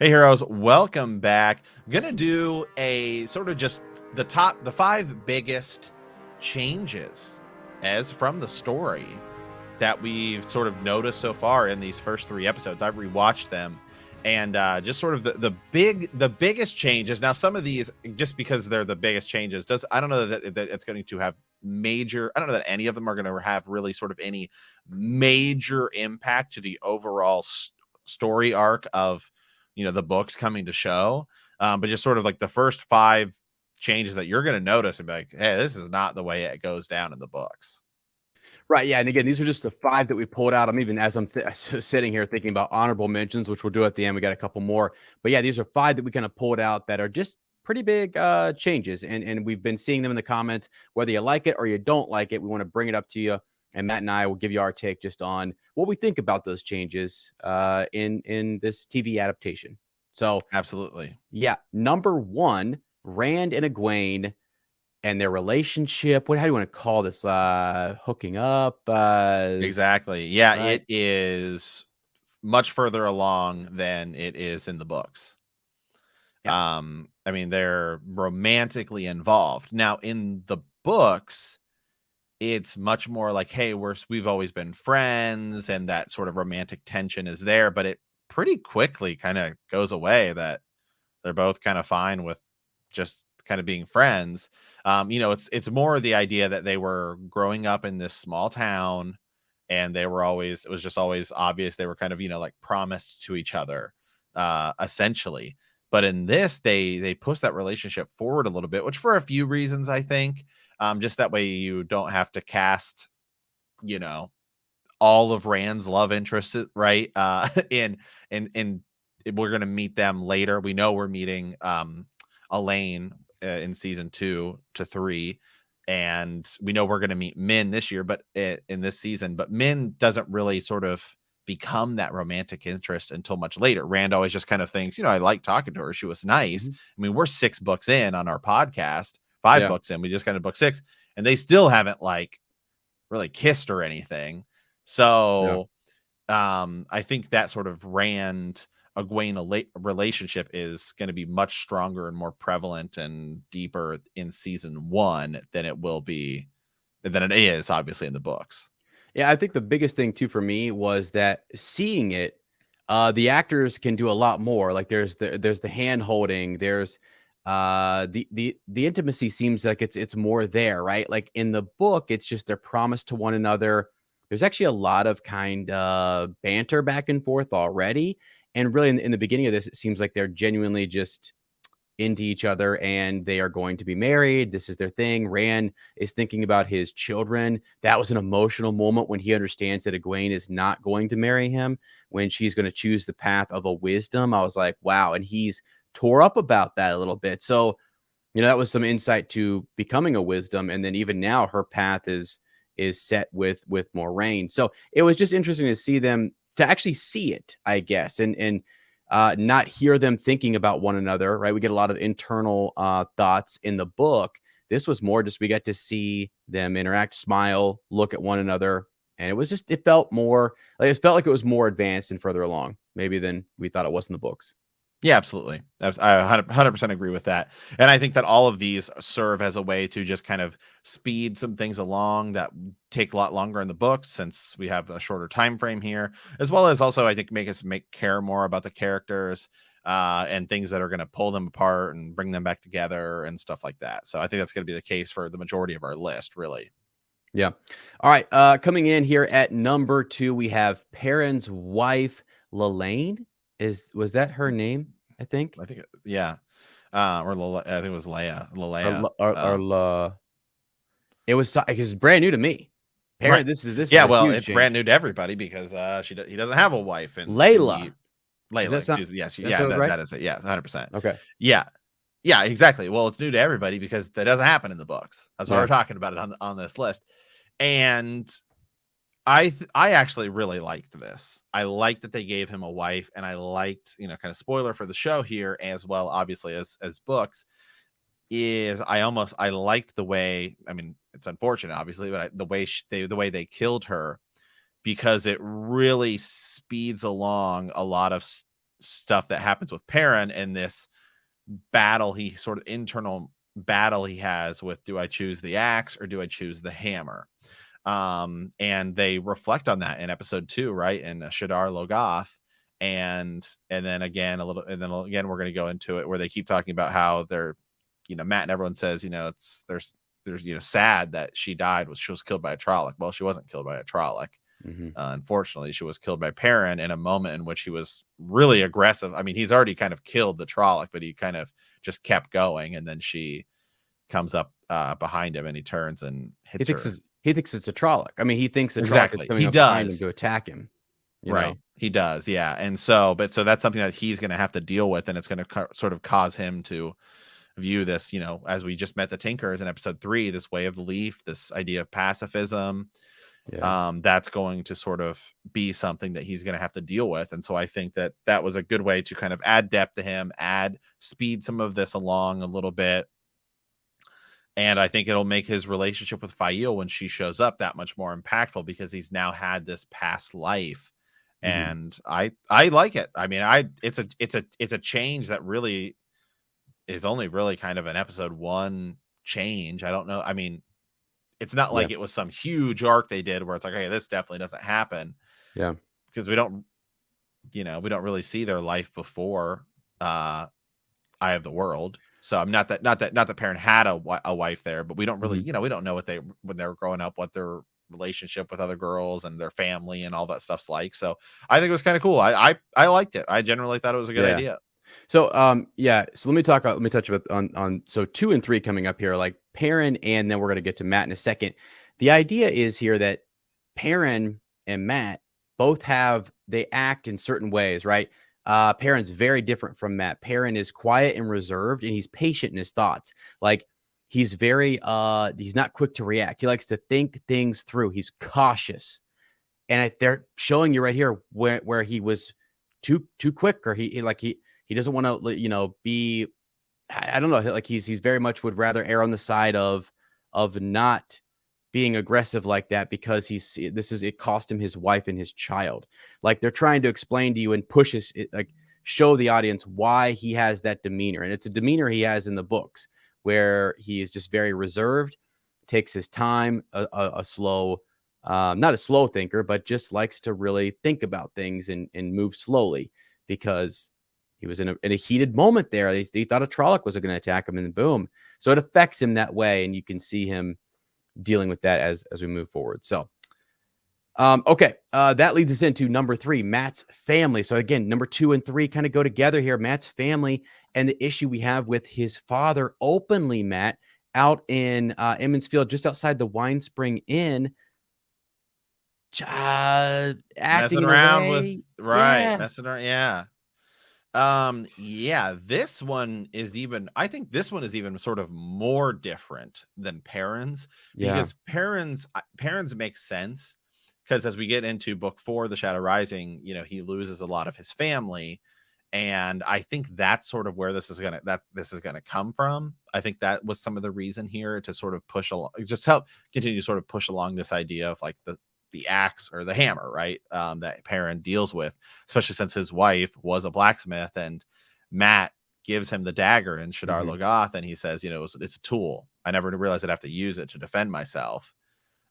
Hey heroes, welcome back. I'm gonna do a sort of just the five biggest changes as from the story that we've sort of noticed so far in these first three episodes. I've rewatched them, and just sort of the biggest changes. Now, some of these, just because they're the biggest changes, I don't know that it's going to have major. I don't know that any of them are going to have really sort of any major impact to the overall story arc of the books coming to show. But just sort of like the first five changes that you're going to notice and be like, hey, this is not the way it goes down in the books. Right. Yeah. And again, these are just the five that we pulled out. I'm even as I'm sitting here thinking about honorable mentions, which we'll do at the end. We got a couple more, but yeah, these are five that we kind of pulled out that are just pretty big changes. And we've been seeing them in the comments, whether you like it or you don't like it. We want to bring it up to you. And Matt and I will give you our take just on what we think about those changes in this TV adaptation. So Absolutely. yeah, number one, Rand and Egwene and their relationship. How do you want to call this? Hooking up? Exactly. Yeah, Right. it is much further along than it is in the books. Yeah. I mean, they're romantically involved. Now, in the books, it's much more like, hey, we've always been friends, and that sort of romantic tension is there, but it pretty quickly kind of goes away that they're both kind of fine with just kind of being friends. It's more the idea that they were growing up in this small town, and it was just always obvious they were kind of, like promised to each other, essentially. But in this, they push that relationship forward a little bit, which for a few reasons, I think, just that way you don't have to cast, you know, all of Rand's love interests, right? In we're gonna meet them later. We know we're meeting Elaine in season 2 to 3, and we know we're gonna meet Min this year, but in this season. But Min doesn't really sort of become that romantic interest until much later. Rand always just kind of thinks, I like talking to her. She was nice. Mhm. I mean, we're 6 books in on our podcast, 5 Yeah. books in. We just got to book 6, and they still haven't like really kissed or anything. Yeah. So I think that sort of Rand Egwene relationship is going to be much stronger and more prevalent and deeper in season 1 than it is obviously in the books. Yeah. I think the biggest thing too for me was that seeing it, the actors can do a lot more. Like there's the hand holding, there's the intimacy seems like it's more there, right? Like in the book, it's just their promise to one another. There's actually a lot of kind of banter back and forth already. And really in the beginning of this, it seems like they're genuinely just into each other and they are going to be married. This is their thing. Rand is thinking about his children. That was an emotional moment when he understands that Egwene is not going to marry him, when she's going to choose the path of a wisdom. I was like, wow. And he's tore up about that a little bit. So, that was some insight to becoming a wisdom. And then even now her path is set with Moraine. So it was just interesting to see them, to actually see it, I guess, and not hear them thinking about one another, right? We get a lot of internal thoughts in the book. This was more just we got to see them interact, smile, look at one another. And it felt like it was more advanced and further along, maybe than we thought it was in the books. Yeah, absolutely. I 100% agree with that. And I think that all of these serve as a way to just kind of speed some things along that take a lot longer in the books, since we have a shorter time frame here, as well as also I think make us care more about the characters, and things that are going to pull them apart and bring them back together and stuff like that. So I think that's going to be the case for the majority of our list, really. Yeah. All right. Coming in here at number 2, we have Perrin's wife, Lelaine. Was that her name? I think. I think, yeah. I think it was Or, Leia. L- or La. It was brand new to me. Right. Perrin. This is Yeah, a well, huge it's brand change. new to everybody because he doesn't have a wife in Layla. the Does Layla, that sound? excuse me. Yes, That yeah, sounds right. that is it. Yeah, 100%. Okay. Yeah. Yeah, exactly. Well, it's new to everybody because that doesn't happen in the books. That's why Yeah. we're talking about it on this list. And I actually really liked this. I liked that they gave him a wife, and I liked, kind of spoiler for the show here as well, obviously as books, is I liked the way, I mean, it's unfortunate obviously, but the way they killed her, because it really speeds along a lot of stuff that happens with Perrin and this battle, he sort of internal battle he has with, do I choose the axe or do I choose the hammer? And they reflect on that in episode 2, right? In Shadar Logoth. And then again we're going to go into it where they keep talking about how they're, Matt and everyone says, there's sad that she died, she was killed by a Trolloc. Well, she wasn't killed by a Trolloc. Unfortunately, she was killed by Perrin in a moment in which he was really aggressive. I mean, he's already kind of killed the Trolloc, but he kind of just kept going, and then she comes up behind him, and he turns and hits her. He thinks it's a Trolloc. I mean, he thinks the Exactly. Trolloc is coming He up does. behind him to attack him. Right. He does. Yeah. And so that's something that he's going to have to deal with, and it's going to sort of cause him to view this, as we just met the Tinkers in episode 3, this way of the leaf, this idea of pacifism. That's going to sort of be something that he's going to have to deal with. And so I think that was a good way to kind of add depth to him, speed some of this along a little bit. And I think it'll make his relationship with Faile when she shows up that much more impactful, because he's now had this past life. And I like it. I mean, it's a change that really is only really kind of an episode 1 change. I don't know. I mean, it's not like it was some huge arc they did where it's like, okay, this definitely doesn't happen. Yeah. Because we don't really see their life before Eye of the World. So I'm not that Perrin had a wife there, but we don't really, we don't know when they were growing up, what their relationship with other girls and their family and all that stuff's like. So I think it was kind of cool. I liked it. I generally thought it was a good idea. So so let me touch about on so 2 and 3 coming up here, like Perrin, and then we're going to get to Matt in a second. The idea is here that Perrin and Matt both they act in certain ways, right? Perrin's very different from Matt. Perrin is quiet and reserved, and he's patient in his thoughts. Like, he's very he's not quick to react. He likes to think things through. He's cautious. And they're showing you right here where he was too quick, or he doesn't want to, be, I don't know, like he's very much would rather err on the side of not being aggressive like that, because it cost him his wife and his child. Like, they're trying to explain to you and show the audience why he has that demeanor. And it's a demeanor he has in the books, where he is just very reserved, takes his time, a slow, not a slow thinker, but just likes to really think about things and move slowly, because he was in a heated moment there. He thought a Trolloc was going to attack him, and then boom. So it affects him that way, and you can see him dealing with that as we move forward. So, okay, that leads us into number 3, Matt's family. So again, number 2 and 3 kind of go together here. Matt's family and the issue we have with his father openly, Matt, out in Emmons Field, just outside the Wine Spring Inn, acting messing around away. Messing around. This one is even sort of more different than Perrin's, because Perrin's makes sense, because as we get into book 4, The Shadow Rising, he loses a lot of his family, and I think that's sort of where this is gonna come from. I think that was some of the reason here, to sort of push along, just help continue to sort of push along this idea of like the axe or the hammer, right? That Perrin deals with, especially since his wife was a blacksmith, and Matt gives him the dagger in Shadar Logoth, and he says, it's a tool. I never realized I'd have to use it to defend myself.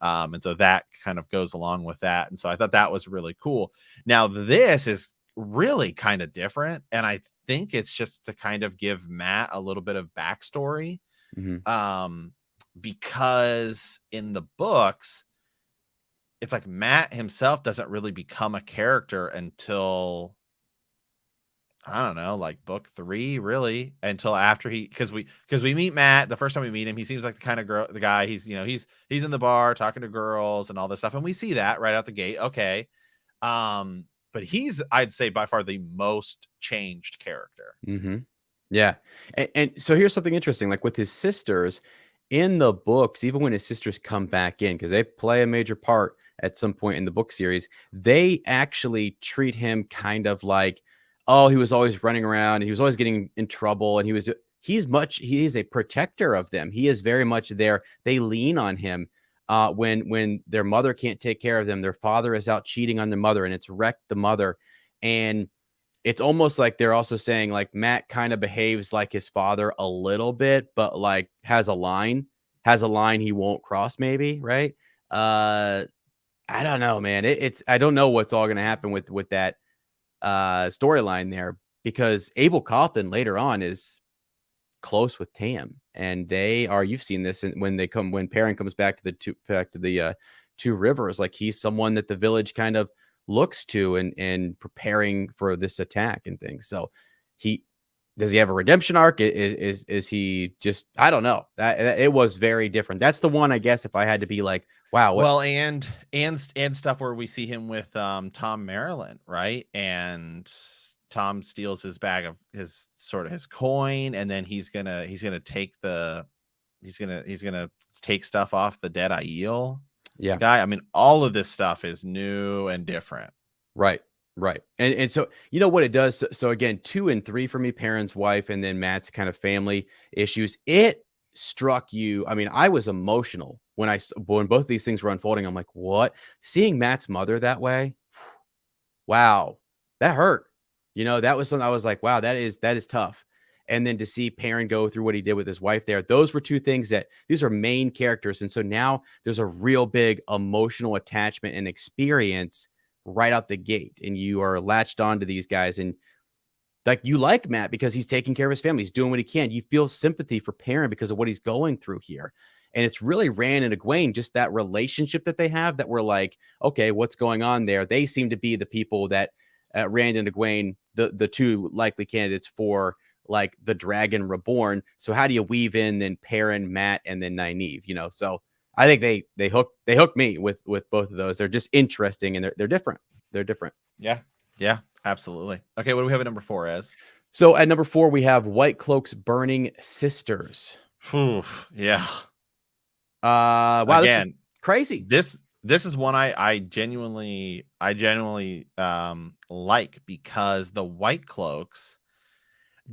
And so that kind of goes along with that. And so I thought that was really cool. Now, this is really kind of different, and I think it's just to kind of give Matt a little bit of backstory. Because in the books, it's like Matt himself doesn't really become a character until, I don't know, like book 3, really, until after because we meet Matt the first time we meet him. He seems like the kind of the guy. He's he's in the bar talking to girls and all this stuff, and we see that right out the gate. Okay, but he's, I'd say, by far the most changed character. Yeah, and so here's something interesting. Like with his sisters in the books, even when his sisters come back in, because they play a major part at some point in the book series, they actually treat him kind of like, oh, he was always running around and he was always getting in trouble, and he's a protector of them. He is very much there. They lean on him when their mother can't take care of them. Their father is out cheating on their mother, and it's wrecked the mother. And it's almost like they're also saying like Matt kind of behaves like his father a little bit, but like has a line he won't cross, maybe, right? Uh, I don't know, man. It's I don't know what's all going to happen with that storyline there because Abel Cawthon later on is close with Tam, and they are. You've seen this when Perrin comes back to the two rivers. Like he's someone that the village kind of looks to and preparing for this attack and things. So he does he have a redemption arc? Is he just I don't know. That it was very different. That's the one I guess if I had to be like, wow, what Well, and stuff where we see him with Tom Maryland, right? And Tom steals his bag of his coin, and then he's gonna take stuff off the dead Aiel yeah. guy. I mean, all of this stuff is new and different. Right. Right. And so you know what it does. So again, 2 and 3 for me, parents, wife, and then Matt's kind of family issues. It struck you. I mean, I was emotional when both of these things were unfolding. I'm like, what? Seeing Matt's mother that way, wow, that hurt. You know, that was something I was like, wow, that is tough. And then to see Perrin go through what he did with his wife there, those were two things that these are main characters. And so now there's a real big emotional attachment and experience right out the gate. And you are latched onto these guys. And like you like Matt because he's taking care of his family. He's doing what he can. You feel sympathy for Perrin because of what he's going through here. And it's really Rand and Egwene, just that relationship that they have that we're like, okay, what's going on there? They seem to be the people that Rand and Egwene, the two likely candidates for like the Dragon Reborn. So how do you weave in then Perrin, Matt, and then Nynaeve? You know, so I think they hook me with both of those. They're just interesting and they're different. They're different. Yeah, absolutely. Okay, what do we have at number 4 as? So at number 4 we have White Cloaks Burning Sisters. Whew, yeah. Wow, this is Again, crazy. this is one I genuinely like because the White Cloaks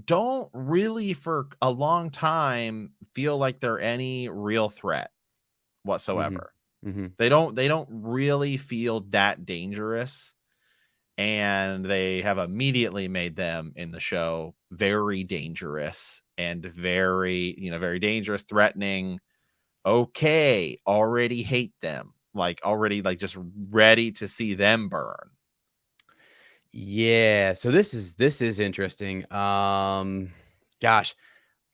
don't really for a long time feel like they're any real threat Mhm. whatsoever. Mhm. They don't really feel that dangerous, and they have immediately made them in the show very dangerous and very dangerous, threatening. Okay, already hate them. Like already like just ready to see them burn. Yeah, so this is interesting. Gosh,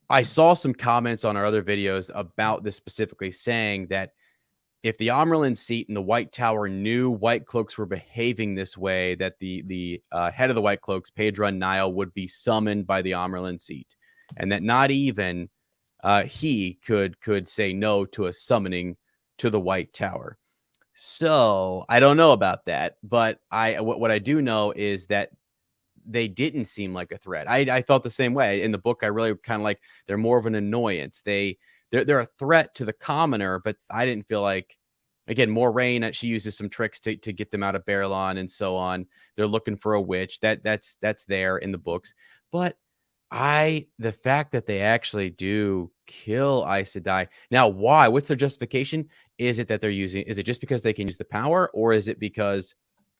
I saw some comments on our other videos about this specifically saying that if the Amerlin seat and the White Tower knew White Cloaks were behaving this way, that the head of the White Cloaks, Pedro Nile, would be summoned by the Amerlin seat, and that not even he could say no to a summoning to the White Tower. So I don't know about that, but what I do know is that they didn't seem like a threat. I felt the same way in the book. I really kind of like they're more of an annoyance. They're a threat to the commoner, but I didn't feel like again Moraine. She uses some tricks to get them out of Barillon and so on. They're looking for a witch that's there in the books, but the fact that they actually do kill Aes Sedai. Now, why? What's their justification? Is it that they're using? Is it just because they can use the power, or is it because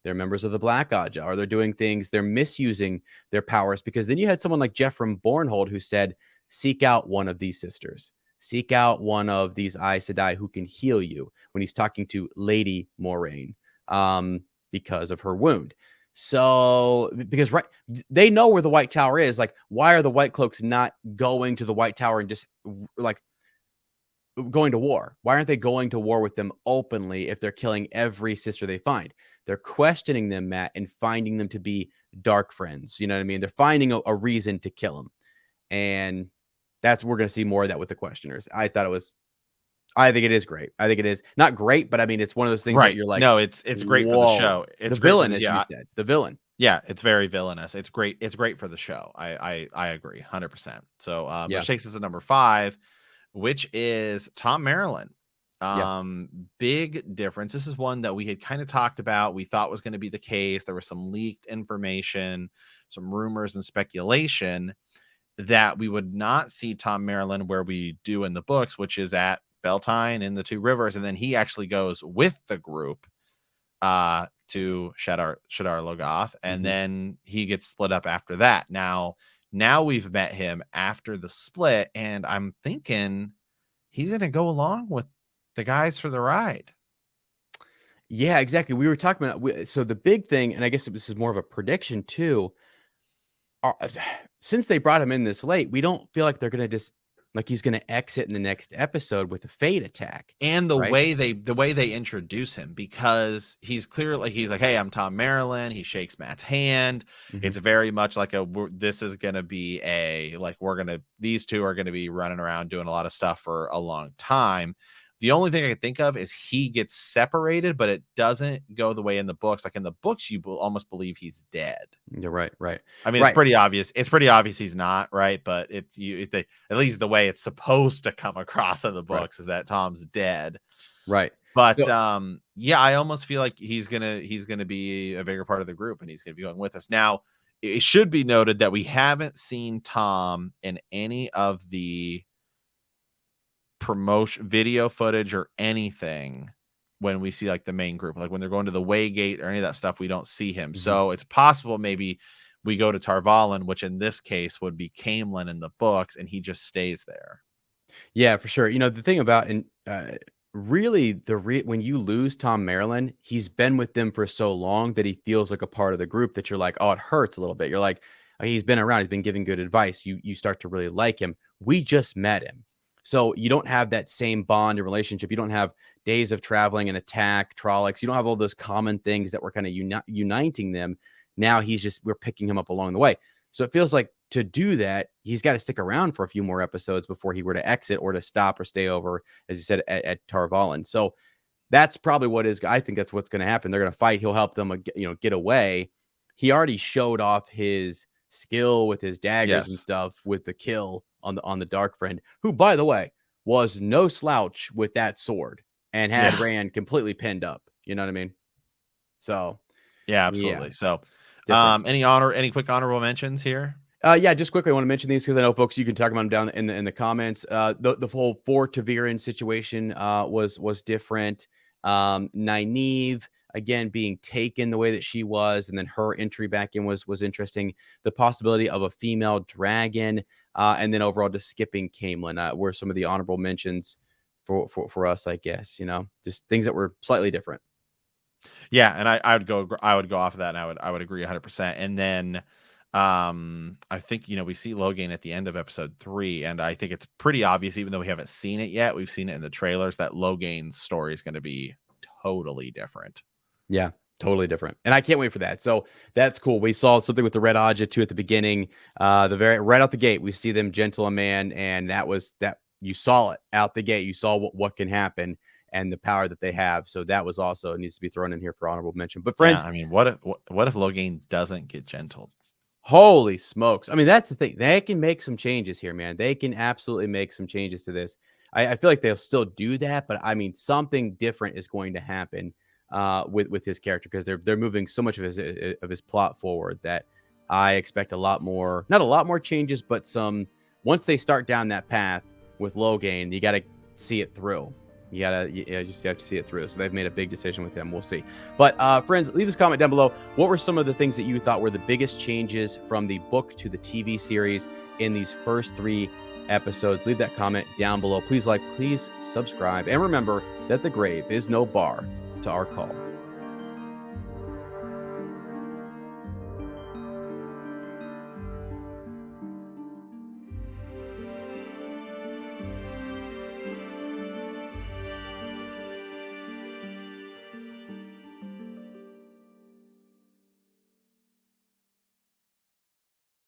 they're members of the Black Ajah? Are they doing things? They're misusing their powers because then you had someone like Jeffrey Bornhold who said, "Seek out one of these sisters. Seek out one of these Aes Sedai who can heal you." When he's talking to Lady Moraine, because of her wound. So because right they know where the White Tower is. Like, why are the White Cloaks not going to the White Tower and just like going to war? Why aren't they going to war with them openly if they're killing every sister they find? They're questioning them, Matt, and finding them to be dark friends. You know what I mean? They're finding a reason to kill them. And we're going to see more of that with the questioners. I think it is great. I think it is not great, but I mean, it's one of those things that Right. you're like, No, it's great for the whoa, show. the It's great for villain, the as you said, the villain. yeah, it's very villainous. It's great. It's great for the show. I agree 100%. So, Yeah. which takes us to number 5, which is Tom Maryland. Yeah. Big difference. This is one that we had kind of talked about. We thought was going to be the case. There was some leaked information, some rumors and speculation that we would not see Tom Maryland where we do in the books, which is at Beltane in the Two Rivers, and then he actually goes with the group to Shadar Logoth, and Mhm. then he gets split up after that. Now we've met him after the split, and I'm thinking he's gonna go along with the guys for the ride. Yeah, exactly. We were talking about so the big thing, and I guess this is more of a prediction too. Are, since they brought him in this late, we don't feel like they're gonna just like he's gonna exit in the next episode with a fate attack, And right? the way they introduce him, because he's clearly he's like, hey, I'm Tom Maryland. He shakes Matt's hand. Mhm. It's very much like this is gonna be a like these two are gonna be running around doing a lot of stuff for a long time. The only thing I can think of is he gets separated, but it doesn't go the way in the books. Like in the books, you will almost believe he's dead. You're right, right, I mean, it's right, pretty obvious. It's pretty obvious he's not, right? But at least the way it's supposed to come across in the right, books is that Tom's dead. right. But So yeah, I almost feel like he's gonna be a bigger part of the group, and he's gonna be going with us. Now, it should be noted that we haven't seen Tom in any of the promotion video footage or anything when we see like the main group, like when they're going to the Waygate or any of that stuff, we don't see him. mhm. So it's possible maybe we go to Tarvalin, which in this case would be Camelin in the books, and he just stays there. Yeah, for sure. You know, the thing about and really when you lose Tom Maryland, he's been with them for so long that he feels like a part of the group that you're like, oh, it hurts a little bit. You're like, "Oh, he's been around, he's been giving good advice. You start to really like him. We just met him. So you don't have that same bond and relationship. You don't have days of traveling and attack, Trollocs. You don't have all those common things that were kind of uniting them. Now we're picking him up along the way. So it feels like to do that, he's got to stick around for a few more episodes before he were to exit or to stop or stay over, as you said, at Tarvalin. So that's probably I think that's what's going to happen. They're going to fight. He'll help them, get away. He already showed off his skill with his daggers and Yes. stuff with the kill on the Dark Friend, who, by the way, was no slouch with that sword and had Yeah. Rand completely pinned up. You know what I mean? So Yeah, yeah, absolutely. So, different. any quick honorable mentions here? Yeah, just quickly, I want to mention these because I know folks, you can talk about them down in the comments. The whole Fort Taviran situation was different. Nynaeve again being taken the way that she was, and then her entry back in was interesting. The possibility of a female dragon, and then overall just skipping Camelin were some of the honorable mentions for us, I guess. Just things that were slightly different. Yeah, and I would go off of that, and I would agree 100%. And then I think we see Logain at the end of episode 3, and I think it's pretty obvious, even though we haven't seen it yet, we've seen it in the trailers, that Logain's story is going to be totally different. Yeah, totally different. And I can't wait for that. So that's cool. We saw something with the Red Aja too at the beginning. The very right out the gate, we see them gentle a man, and that you saw it out the gate. You saw what can happen and the power that they have. So that was also needs to be thrown in here for honorable mention. But Yeah, friends, I mean, what if Logain doesn't get gentled? holy smokes. I mean, that's the thing. They can make some changes here, man. They can absolutely make some changes to this. I feel like they'll still do that, but I mean, something different is going to happen with his character because they're moving so much of his plot forward that I expect a lot more, not a lot more changes, but some. Once they start down that path with Logain, you got to see it through. You just have to see it through. So they've made a big decision with him. We'll see. But friends, leave us a comment down below. What were some of the things that you thought were the biggest changes from the book to the TV series in these first 3 episodes? Leave that comment down below. Please like, please subscribe. And remember that the grave is no bar to our call.